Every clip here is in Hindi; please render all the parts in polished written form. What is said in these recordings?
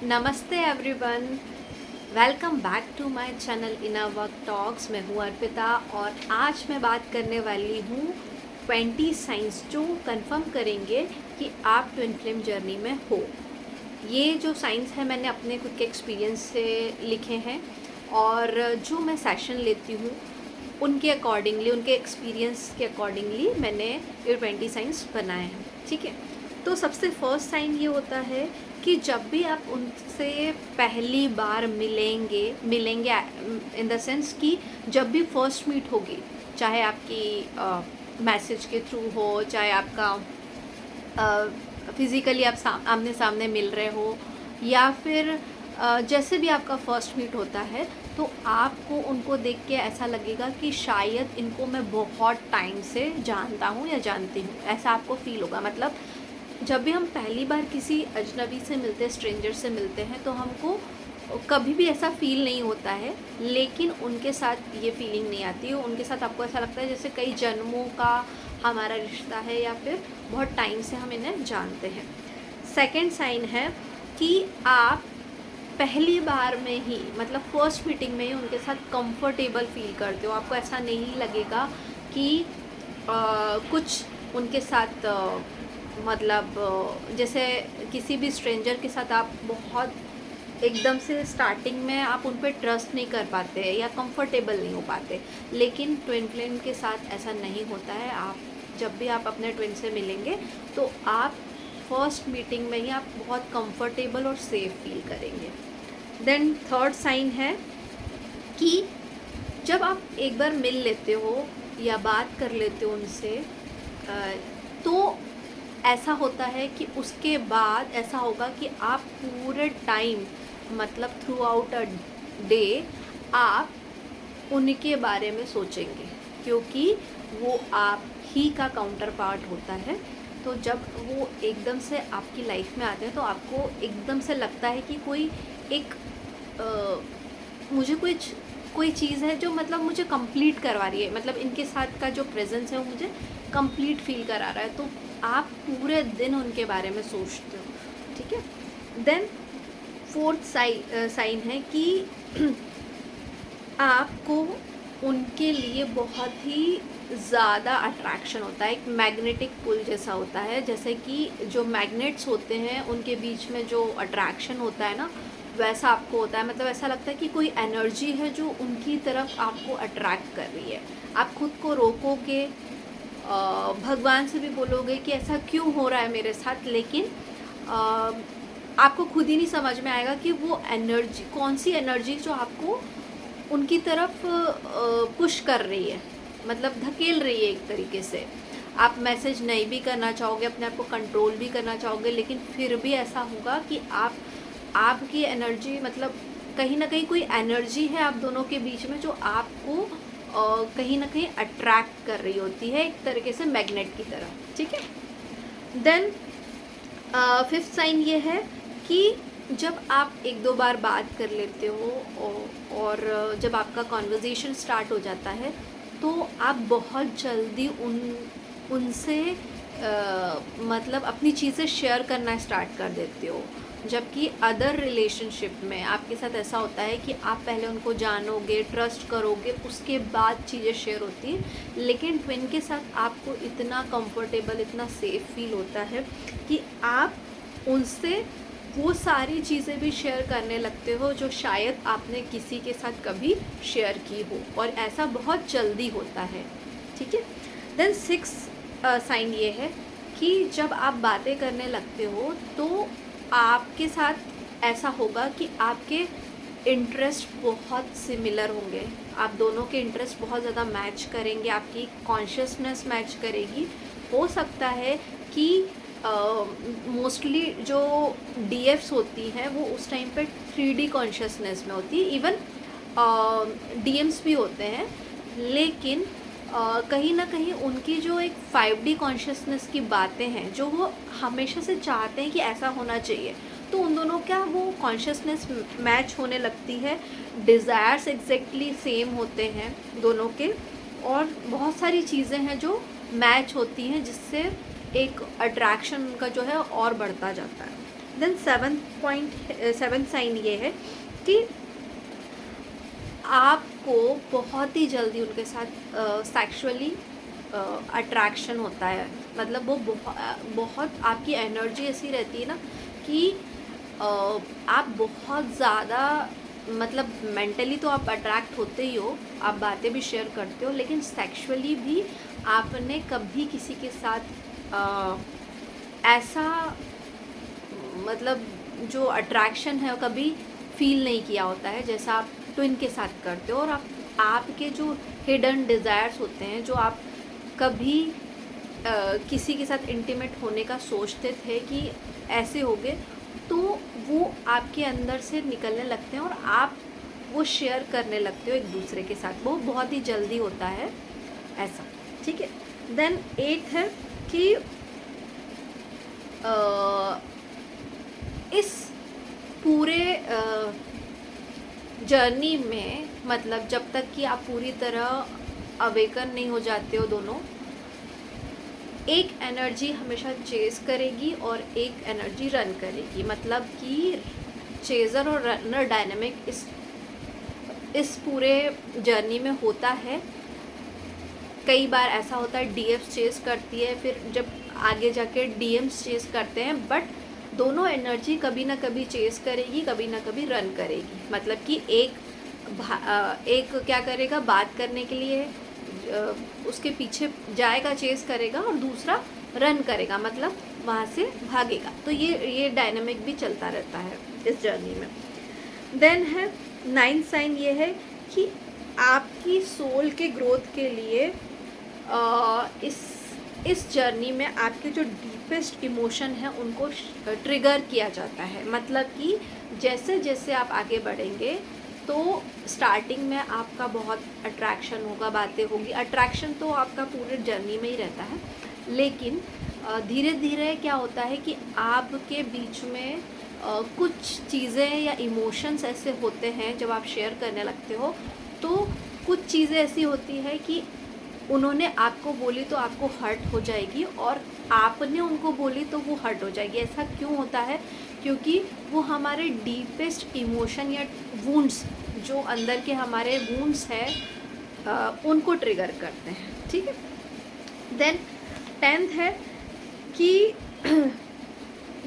नमस्ते everyone, welcome back to my channel inner work talks. मैं हूँ अर्पिता और आज मैं बात करने वाली हूँ 20 साइंस जो कंफर्म करेंगे कि आप ट्विन फ्लेम जर्नी में हो। ये जो साइंस है मैंने अपने खुद के एक्सपीरियंस से लिखे हैं और जो मैं सेशन लेती हूँ उनके अकॉर्डिंगली, उनके एक्सपीरियंस के अकॉर्डिंगली मैंने ये 20 साइंस बनाए हैं। ठीक है, तो सबसे फर्स्ट साइन ये होता है कि जब भी आप उनसे पहली बार मिलेंगे इन द सेंस कि जब भी फर्स्ट मीट होगी, चाहे आपकी मैसेज के थ्रू हो, चाहे आपका फिज़िकली आप आमने सामने मिल रहे हो, या फिर जैसे भी आपका फर्स्ट मीट होता है, तो आपको उनको देख के ऐसा लगेगा कि शायद इनको मैं बहुत टाइम से जानता हूँ या जानती हूँ, ऐसा आपको फील होगा। मतलब जब भी हम पहली बार किसी अजनबी से मिलते हैं, स्ट्रेंजर से मिलते हैं, तो हमको कभी भी ऐसा फील नहीं होता है, लेकिन उनके साथ ये फीलिंग नहीं आती है। उनके साथ आपको ऐसा लगता है जैसे कई जन्मों का हमारा रिश्ता है या फिर बहुत टाइम से हम इन्हें जानते हैं। सेकंड साइन है कि आप पहली बार में ही, मतलब फर्स्ट मीटिंग में ही उनके साथ कंफर्टेबल फील करते हो। आपको ऐसा नहीं लगेगा कि कुछ उनके साथ मतलब जैसे किसी भी स्ट्रेंजर के साथ आप बहुत एकदम से स्टार्टिंग में आप उन पर ट्रस्ट नहीं कर पाते या कंफर्टेबल नहीं हो पाते, लेकिन ट्विन फ्लेम के साथ ऐसा नहीं होता है। आप जब भी आप अपने ट्विन से मिलेंगे तो आप फर्स्ट मीटिंग में ही आप बहुत कंफर्टेबल और सेफ फील करेंगे। देन थर्ड साइन है कि जब आप एक बार मिल लेते हो या बात कर लेते हो उनसे, तो ऐसा होता है कि उसके बाद ऐसा होगा कि आप पूरे टाइम, मतलब थ्रू आउट अ डे, आप उनके बारे में सोचेंगे, क्योंकि वो आप ही का काउंटर पार्ट होता है। तो जब वो एकदम से आपकी लाइफ में आते हैं तो आपको एकदम से लगता है कि कोई एक मुझे कोई चीज़ है जो मतलब मुझे कंप्लीट करवा रही है, मतलब इनके साथ का जो प्रेजेंस है वो मुझे कंप्लीट फील करा रहा है। तो आप पूरे दिन उनके बारे में सोचते हो। ठीक है। देन फोर्थ साइन है कि आपको उनके लिए बहुत ही ज़्यादा अट्रैक्शन होता है, एक मैग्नेटिक पुल जैसा होता है। जैसे कि जो मैग्नेट्स होते हैं उनके बीच में जो अट्रैक्शन होता है ना, वैसा आपको होता है। मतलब ऐसा लगता है कि कोई एनर्जी है जो उनकी तरफ आपको अट्रैक्ट कर रही है। आप खुद को रोकोगे, भगवान से भी बोलोगे कि ऐसा क्यों हो रहा है मेरे साथ, लेकिन आपको खुद ही नहीं समझ में आएगा कि वो एनर्जी कौन सी एनर्जी जो आपको उनकी तरफ पुश कर रही है, मतलब धकेल रही है एक तरीके से। आप मैसेज नहीं भी करना चाहोगे, अपने आप को कंट्रोल भी करना चाहोगे, लेकिन फिर भी ऐसा होगा कि आपकी एनर्जी, मतलब कहीं ना कहीं कोई एनर्जी है आप दोनों के बीच में जो आपको कहीं ना कहीं अट्रैक्ट कर रही होती है, एक तरीके से मैग्नेट की तरह। ठीक है। देन फिफ्थ साइन ये है कि जब आप एक दो बार बात कर लेते हो और जब आपका कॉन्वर्जेशन स्टार्ट हो जाता है, तो आप बहुत जल्दी उनसे मतलब अपनी चीज़ें शेयर करना स्टार्ट कर देते हो। जबकि अदर रिलेशनशिप में आपके साथ ऐसा होता है कि आप पहले उनको जानोगे, ट्रस्ट करोगे, उसके बाद चीज़ें शेयर होती हैं। लेकिन ट्विन के साथ आपको इतना कंफर्टेबल, इतना सेफ फील होता है कि आप उनसे वो सारी चीज़ें भी शेयर करने लगते हो जो शायद आपने किसी के साथ कभी शेयर की हो, और ऐसा बहुत जल्दी होता है। ठीक है। देन सिक्स साइन ये है कि जब आप बातें करने लगते हो तो आपके साथ ऐसा होगा कि आपके इंटरेस्ट बहुत सिमिलर होंगे, आप दोनों के इंटरेस्ट बहुत ज़्यादा मैच करेंगे, आपकी कॉन्शियसनेस मैच करेगी। हो सकता है कि मोस्टली जो डीएफ्स होती हैं वो उस टाइम पे 3D कॉन्शियसनेस में होती है, इवन डीएम्स भी होते हैं, लेकिन कहीं ना कहीं उनकी जो एक 5D कॉन्शियसनेस की बातें हैं जो वो हमेशा से चाहते हैं कि ऐसा होना चाहिए, तो उन दोनों का वो कॉन्शियसनेस मैच होने लगती है। डिज़ायर्स एग्जैक्टली सेम होते हैं दोनों के, और बहुत सारी चीज़ें हैं जो मैच होती हैं, जिससे एक अट्रैक्शन उनका जो है और बढ़ता जाता है। देन 7 साइन ये है कि आपको बहुत ही जल्दी उनके साथ सेक्सुअली अट्रैक्शन होता है। मतलब वो बहुत आपकी एनर्जी ऐसी रहती है ना कि आप बहुत ज़्यादा, मतलब मेंटली तो आप अट्रैक्ट होते ही हो, आप बातें भी शेयर करते हो, लेकिन सेक्सुअली भी आपने कभी किसी के साथ ऐसा, मतलब जो अट्रैक्शन है वो कभी फील नहीं किया होता है जैसा आप ट्विन के साथ करते हो। और आपके जो हिडन डिज़ायर्स होते हैं, जो आप कभी किसी के साथ इंटीमेट होने का सोचते थे कि ऐसे होगे, तो वो आपके अंदर से निकलने लगते हैं और आप वो शेयर करने लगते हो एक दूसरे के साथ। वो बहुत ही जल्दी होता है ऐसा, ठीक है। देन 8 है कि इस पूरे जर्नी में, मतलब जब तक कि आप पूरी तरह अवेकन नहीं हो जाते हो दोनों, एक एनर्जी हमेशा चेज़ करेगी और एक एनर्जी रन करेगी। मतलब कि चेज़र और रनर डायनामिक इस पूरे जर्नी में होता है। कई बार ऐसा होता है डीएफ्स चेज़ करती है, फिर जब आगे जाके डीएम्स चेज़ करते हैं, बट दोनों एनर्जी कभी ना कभी चेज़ करेगी, कभी ना कभी रन करेगी। मतलब कि एक क्या करेगा, बात करने के लिए उसके पीछे जाएगा, चेज़ करेगा, और दूसरा रन करेगा, मतलब वहाँ से भागेगा। तो ये डायनामिक भी चलता रहता है इस जर्नी में। देन है 9 साइन ये है कि आपकी सोल के ग्रोथ के लिए इस जर्नी में आपके जो डीपेस्ट इमोशन है उनको ट्रिगर किया जाता है। मतलब कि जैसे जैसे आप आगे बढ़ेंगे तो स्टार्टिंग में आपका बहुत अट्रैक्शन होगा, बातें होगी। अट्रैक्शन तो आपका पूरे जर्नी में ही रहता है, लेकिन धीरे धीरे क्या होता है कि आपके बीच में कुछ चीज़ें या इमोशंस ऐसे होते हैं जब आप शेयर करने लगते हो, तो कुछ चीज़ें ऐसी होती है कि उन्होंने आपको बोली तो आपको हर्ट हो जाएगी, और आपने उनको बोली तो वो हर्ट हो जाएगी। ऐसा क्यों होता है? क्योंकि वो हमारे डीपेस्ट इमोशन या वुंड्स, जो अंदर के हमारे वुंड्स हैं, उनको ट्रिगर करते हैं, ठीक है। देन 10th है कि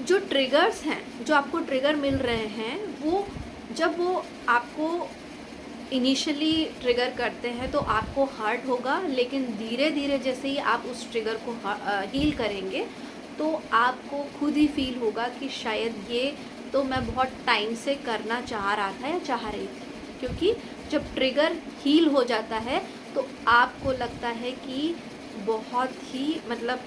जो ट्रिगर्स हैं, जो आपको ट्रिगर मिल रहे हैं, जब वो आपको इनिशियली ट्रिगर करते हैं तो आपको हर्ट होगा, लेकिन धीरे धीरे जैसे ही आप उस ट्रिगर को हील करेंगे तो आपको खुद ही फील होगा कि शायद ये तो मैं बहुत टाइम से करना चाह रहा था या चाह रही थी। क्योंकि जब ट्रिगर हील हो जाता है तो आपको लगता है कि बहुत ही, मतलब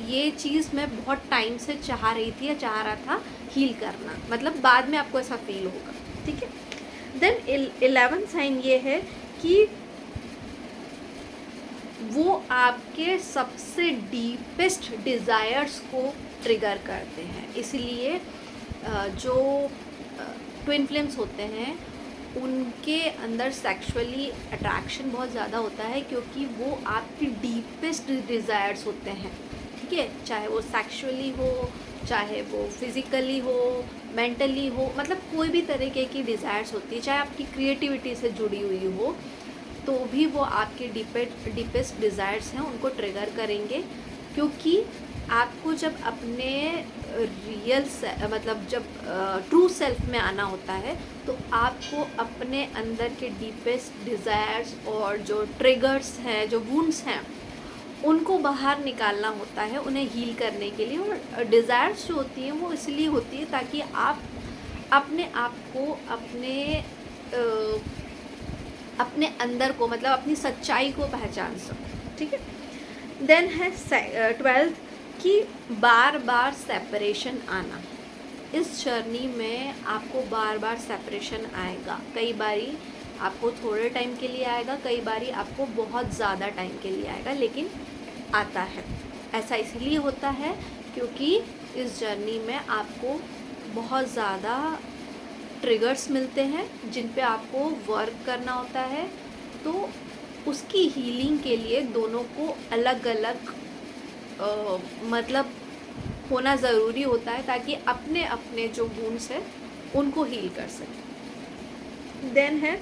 ये चीज़ मैं बहुत टाइम से चाह रही थी या चाह रहा था हील करना, मतलब बाद में आपको ऐसा फील होगा, ठीक है। देन 11 साइन ये है कि वो आपके सबसे डीपेस्ट डिज़ायर्स को ट्रिगर करते हैं। इसलिए जो ट्विन फ्लेम्स होते हैं उनके अंदर सेक्सुअली अट्रैक्शन बहुत ज़्यादा होता है, क्योंकि वो आपकी डीपेस्ट डिज़ायर्स होते हैं, ठीक है। चाहे वो सेक्सुअली हो, चाहे वो फिज़िकली हो, मेंटली हो, मतलब कोई भी तरीके की डिज़ायर्स होती है। चाहे आपकी क्रिएटिविटी से जुड़ी हुई हो, तो भी वो आपके डीपेस्ट डिज़ायर्स हैं उनको ट्रिगर करेंगे। क्योंकि आपको जब अपने मतलब जब ट्रू सेल्फ में आना होता है, तो आपको अपने अंदर के डीपेस्ट डिज़ायर्स और जो ट्रिगर्स हैं, जो वुंड्स हैं, उनको बाहर निकालना होता है, उन्हें हील करने के लिए। और डिज़ायर्स जो होती हैं वो इसलिए होती है ताकि आप अपने आप को अपने अंदर को, मतलब अपनी सच्चाई को पहचान सको, ठीक है। देन है 12th कि बार बार सेपरेशन आना। इस जर्नी में आपको बार बार सेपरेशन आएगा। कई बारी आपको थोड़े टाइम के लिए आएगा, कई बारी आपको बहुत ज़्यादा टाइम के लिए आएगा, लेकिन आता है। ऐसा इसलिए होता है क्योंकि इस जर्नी में आपको बहुत ज़्यादा ट्रिगर्स मिलते हैं जिन पे आपको वर्क करना होता है। तो उसकी हीलिंग के लिए दोनों को अलग अलग मतलब होना ज़रूरी होता है ताकि अपने अपने जो वुंड्स है उनको हील कर सकें। देन है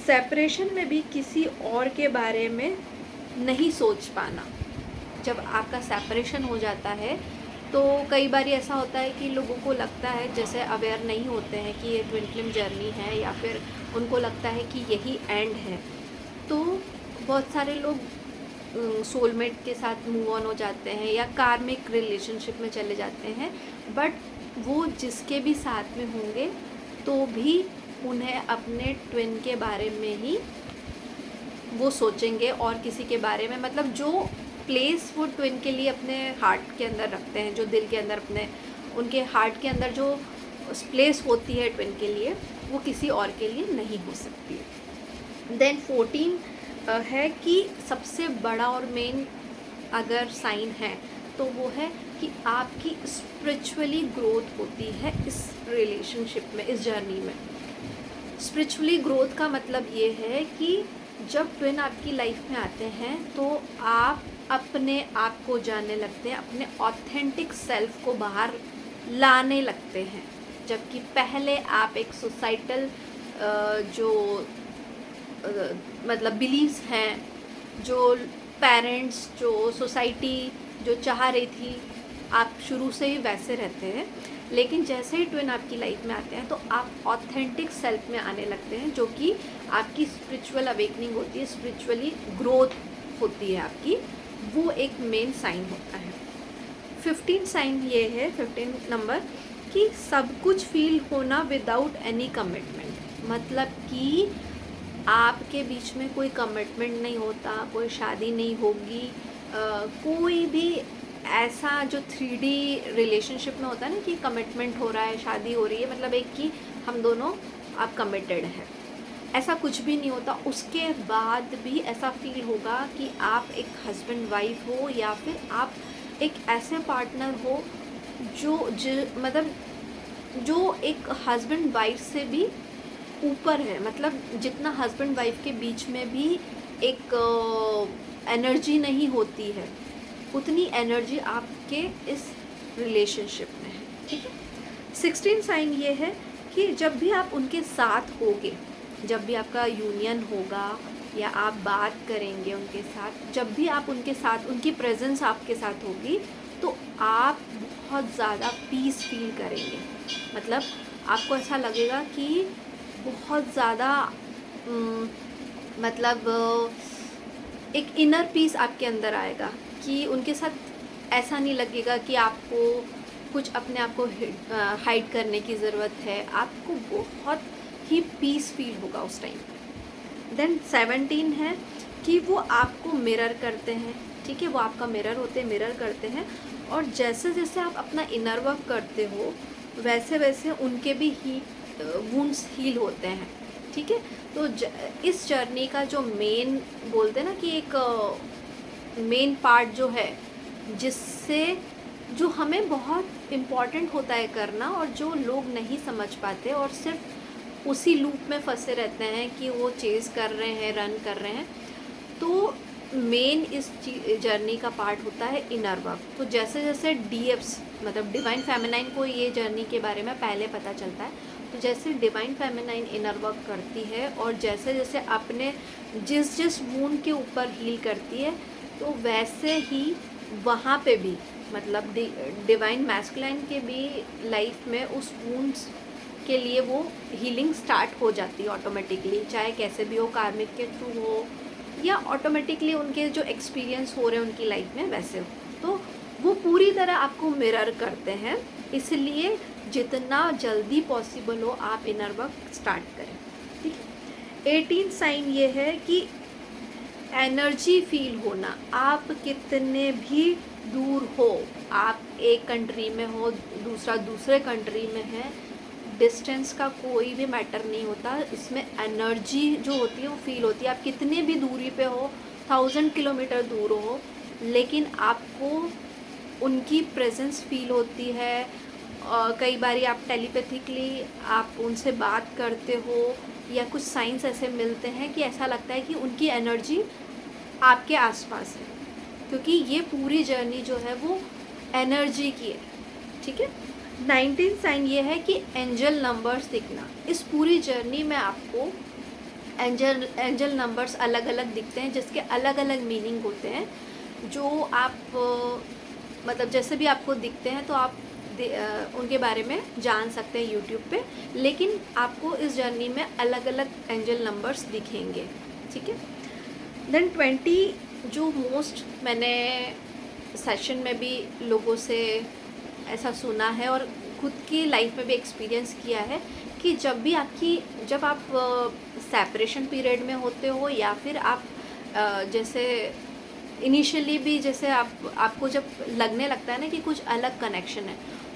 सेपरेशन में भी किसी और के बारे में नहीं सोच पाना। जब आपका सेपरेशन हो जाता है तो कई बार ऐसा होता है कि लोगों को लगता है, जैसे अवेयर नहीं होते हैं कि ये ट्विन फ्लेम जर्नी है, या फिर उनको लगता है कि यही एंड है, तो बहुत सारे लोग सोलमेट के साथ मूव ऑन हो जाते हैं या कार्मिक रिलेशनशिप में चले जाते हैं। बट वो जिसके भी साथ में होंगे तो भी उन्हें अपने ट्विन के बारे में ही वो सोचेंगे, और किसी के बारे में, मतलब जो प्लेस वो ट्विन के लिए अपने हार्ट के अंदर रखते हैं, जो दिल के अंदर अपने उनके हार्ट के अंदर जो प्लेस होती है ट्विन के लिए, वो किसी और के लिए नहीं हो सकती है। देन 14 है कि सबसे बड़ा और मेन अगर साइन है तो वो है कि आपकी स्पिरिचुअली ग्रोथ होती है इस रिलेशनशिप में, इस जर्नी में। स्पिरिचुअली ग्रोथ का मतलब ये है कि जब ट्विन आपकी लाइफ में आते हैं तो आप अपने आप को जानने लगते हैं, अपने ऑथेंटिक सेल्फ को बाहर लाने लगते हैं। जबकि पहले आप एक सोसाइटल जो मतलब बिलीव्स हैं, जो पेरेंट्स, जो सोसाइटी जो चाह रही थी, आप शुरू से ही वैसे रहते हैं। लेकिन जैसे ही ट्विन आपकी लाइफ में आते हैं तो आप ऑथेंटिक सेल्फ में आने लगते हैं, जो कि आपकी स्पिरिचुअल अवेकनिंग होती है, स्पिरिचुअली ग्रोथ होती है आपकी, वो एक मेन साइन होता है। 15 साइन ये है, 15 नंबर, कि सब कुछ फील होना विदाउट एनी कमिटमेंट। मतलब कि आपके बीच में कोई कमिटमेंट नहीं होता, कोई शादी नहीं होगी, कोई भी ऐसा जो 3D रिलेशनशिप में होता है ना कि कमिटमेंट हो रहा है, शादी हो रही है, मतलब एक कि हम दोनों आप कमिटेड हैं, ऐसा कुछ भी नहीं होता। उसके बाद भी ऐसा फील होगा कि आप एक हस्बैंड वाइफ हो, या फिर आप एक ऐसे पार्टनर हो मतलब जो एक हस्बैंड वाइफ से भी ऊपर है। मतलब जितना हस्बैंड वाइफ के बीच में भी एक एनर्जी नहीं होती है, उतनी एनर्जी आपके इस रिलेशनशिप में है, ठीक है। 16 साइन ये है कि जब भी आप उनके साथ होगे, जब भी आपका यूनियन होगा या आप बात करेंगे उनके साथ, जब भी आप उनके साथ, उनकी प्रेजेंस आपके साथ होगी, तो आप बहुत ज़्यादा पीस फील करेंगे। मतलब आपको ऐसा लगेगा कि बहुत ज़्यादा मतलब एक इनर पीस आपके अंदर आएगा, कि उनके साथ ऐसा नहीं लगेगा कि आपको कुछ अपने आप को हाइड करने की ज़रूरत है। आपको बहुत ही पीस फील होगा उस टाइम। देन 17 है कि वो आपको मिरर करते हैं, ठीक है, वो आपका मिरर होते हैं, मिरर करते हैं, और जैसे जैसे आप अपना इनर वर्क करते हो वैसे वैसे उनके भी वुंड्स हील होते हैं, ठीक है। तो इस जर्नी का जो मेन बोलते हैं ना कि एक मेन पार्ट जो है, जिससे जो हमें बहुत इम्पॉर्टेंट होता है करना, और जो लोग नहीं समझ पाते और सिर्फ उसी लूप में फंसे रहते हैं कि वो चेज़ कर रहे हैं, रन कर रहे हैं, तो मेन इस जर्नी का पार्ट होता है इनर वर्क। तो जैसे जैसे DFs मतलब डिवाइन फेमिनाइन को ये जर्नी के बारे में पहले पता चलता है, तो जैसे डिवाइन फेमिनाइन इनर वर्क करती है और जैसे जैसे अपने जिस जिस वूंड के ऊपर हील करती है, तो वैसे ही वहाँ पे भी मतलब डिवाइन मैस्कुलाइन के भी लाइफ में उस वूंड्स के लिए वो हीलिंग स्टार्ट हो जाती है ऑटोमेटिकली, चाहे कैसे भी हो, कार्मिक के थ्रू हो या ऑटोमेटिकली उनके जो एक्सपीरियंस हो रहे हैं उनकी लाइफ में वैसे हो। तो वो पूरी तरह आपको मिरर करते हैं, इसलिए जितना जल्दी पॉसिबल हो आप इनर वर्क स्टार्ट करें, ठीक है। 18 साइन ये है कि एनर्जी फील होना। आप कितने भी दूर हो, आप एक कंट्री में हो, दूसरा दूसरे कंट्री में है, डिस्टेंस का कोई भी मैटर नहीं होता, इसमें एनर्जी जो होती है वो फील होती है। आप कितने भी दूरी पे हो, 1000 किलोमीटर दूर हो, लेकिन आपको उनकी प्रेजेंस फील होती है। कई बार आप टेलीपैथिकली आप उनसे बात करते हो, या कुछ साइंस ऐसे मिलते हैं कि ऐसा लगता है कि उनकी एनर्जी आपके आसपास है, क्योंकि ये पूरी जर्नी जो है वो एनर्जी की है। ठीक है। 19 साइन ये है कि एंजल नंबर्स दिखना। इस पूरी जर्नी में आपको एंजल नंबर्स अलग अलग दिखते हैं, जिसके अलग अलग मीनिंग होते हैं, जो आप मतलब जैसे भी आपको दिखते हैं तो आप उनके बारे में जान सकते हैं यूट्यूब पे, लेकिन आपको इस जर्नी में अलग अलग एंजल नंबर्स दिखेंगे, ठीक है। देन 20 जो मोस्ट मैंने सेशन में भी लोगों से ऐसा सुना है और खुद की लाइफ में भी एक्सपीरियंस किया है कि जब आप सेपरेशन पीरियड में होते हो, या फिर आप जैसे इनिशियली भी जैसे आपको जब लगने लगता है ना कि कुछ अलग कनेक्शन है,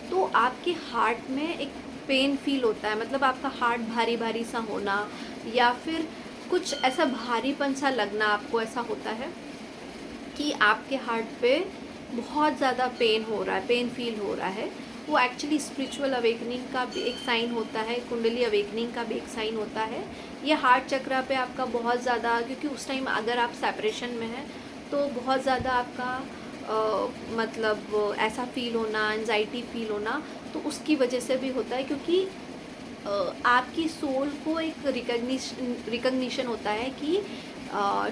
तो आपके हार्ट में एक पेन फील होता है, मतलब आपका हार्ट भारी भारी सा होना, या फिर कुछ ऐसा भारीपन सा लगना, आपको ऐसा होता है कि आपके हार्ट पे बहुत ज़्यादा पेन हो रहा है, पेन फील हो रहा है। वो एक्चुअली स्पिरिचुअल अवेकनिंग का भी एक साइन होता है, कुंडली अवेकनिंग का भी एक साइन होता है। ये हार्ट चक्रा पे आपका बहुत ज़्यादा, क्योंकि उस टाइम अगर आप सेपरेशन में हैं तो बहुत ज़्यादा आपका मतलब ऐसा फील होना, एंजाइटी फील होना, तो उसकी वजह से भी होता है, क्योंकि आपकी सोल को एक रिकग्निशन होता है कि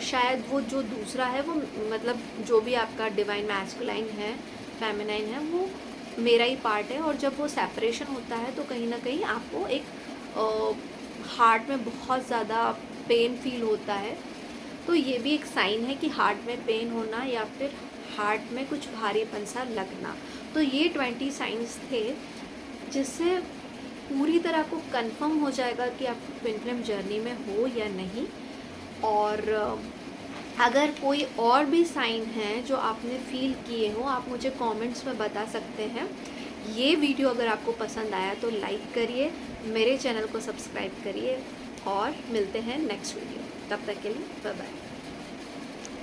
शायद वो जो दूसरा है वो, मतलब जो भी आपका डिवाइन मैस्कुलाइन है, फेमिनाइन है, वो मेरा ही पार्ट है। और जब वो सेपरेशन होता है तो कहीं ना कहीं आपको एक हार्ट में बहुत ज़्यादा पेन फील होता है। तो ये भी एक साइन है कि हार्ट में पेन होना, या फिर हार्ट में कुछ भारीपन सा लगना। तो ये 20 साइंस थे, जिससे पूरी तरह को कंफर्म हो जाएगा कि आप ट्विन फ्लेम जर्नी में हो या नहीं। और अगर कोई और भी साइन है जो आपने फील किए हो, आप मुझे कमेंट्स में बता सकते हैं। ये वीडियो अगर आपको पसंद आया तो लाइक करिए, मेरे चैनल को सब्सक्राइब करिए, और मिलते हैं नेक्स्ट वीडियो। तब तक के लिए बाय बाय।